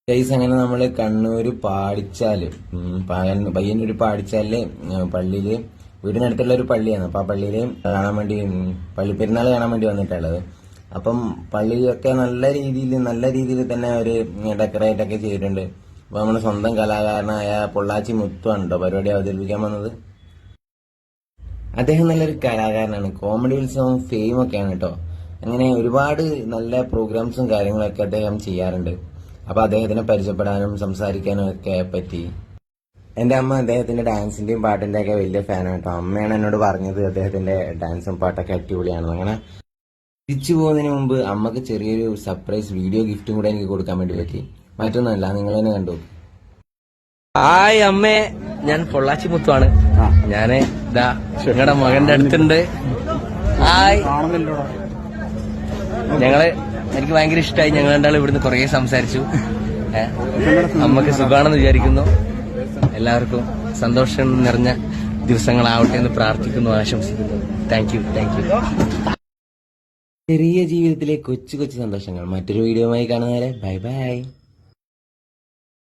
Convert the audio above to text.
Guys അങ്ങനെ നമ്മള് കണ്ണൂര് പാടിച്ചാല് പയ്യന്നൂര് പാടിച്ചാല് പള്ളിയില് വീടിനടുത്തുള്ള ഒരു പള്ളിയാണ്. അപ്പൊ ആ പള്ളിയില് കാണാൻ വേണ്ടി പള്ളിപ്പെരുന്നാൾ കാണാൻ വേണ്ടി വന്നിട്ടുള്ളത്. അപ്പം പള്ളിയൊക്കെ നല്ല രീതിയിൽ തന്നെ അവര് ഡെക്കറേറ്റ് ഒക്കെ ചെയ്തിട്ടുണ്ട്. അപ്പൊ നമ്മുടെ സ്വന്തം കലാകാരനായ പൊള്ളാച്ചി മുത്തുവാണ് കേട്ടോ പരിപാടി അവതരിപ്പിക്കാൻ വന്നത്. അദ്ദേഹം നല്ലൊരു കലാകാരനാണ്. കോമഡി ഉത്സവം ഫെയിം ഒക്കെയാണ് കേട്ടോ. അങ്ങനെ ഒരുപാട് നല്ല പ്രോഗ്രാംസും കാര്യങ്ങളൊക്കെ അദ്ദേഹം ചെയ്യാറുണ്ട്. അപ്പൊ അദ്ദേഹത്തിനെ പരിചയപ്പെടാനും സംസാരിക്കാനും ഒക്കെ പറ്റി. എന്റെ അമ്മ അദ്ദേഹത്തിന്റെ ഡാൻസിന്റെയും പാട്ടിന്റെ ഒക്കെ വലിയ ഫാനാണ് കേട്ടോ. അമ്മയാണ് എന്നോട് പറഞ്ഞത് അദ്ദേഹത്തിന്റെ ഡാൻസും പാട്ടൊക്കെ അടിപൊളിയാണെന്ന്. അങ്ങനെ തിരിച്ചു പോകുന്നതിന് മുമ്പ് അമ്മക്ക് ചെറിയൊരു സർപ്രൈസ് വീഡിയോ ഗിഫ്റ്റും കൂടെ എനിക്ക് കൊടുക്കാൻ വേണ്ടി പറ്റി. മറ്റൊന്നുമല്ല, നിങ്ങൾ തന്നെ കണ്ടു. ഹായ് അമ്മേ, ഞാൻ പൊള്ളാച്ചി മുത്തുവാണ്. ഞാന് ഇതാ നിങ്ങളുടെ മകന്റെ അടുത്തുണ്ട്. ഹായ്. എനിക്ക് ഭയങ്കര ഇഷ്ടമായി. ഞങ്ങൾ രണ്ടാളും ഇവിടുന്ന് കുറേ സംസാരിച്ചു. അമ്മക്ക് സുഖാണെന്ന് വിചാരിക്കുന്നു. എല്ലാവർക്കും സന്തോഷം നിറഞ്ഞ ദിവസങ്ങളാവട്ടെ എന്ന് പ്രാർത്ഥിക്കുന്നു, ആശംസിക്കുന്നു. Thank you. ചെറിയ ജീവിതത്തിലെ കൊച്ചു കൊച്ചു സന്തോഷങ്ങൾ മറ്റൊരു വീഡിയോയുമായി കാണുന്നവരെ ബൈ ബൈ.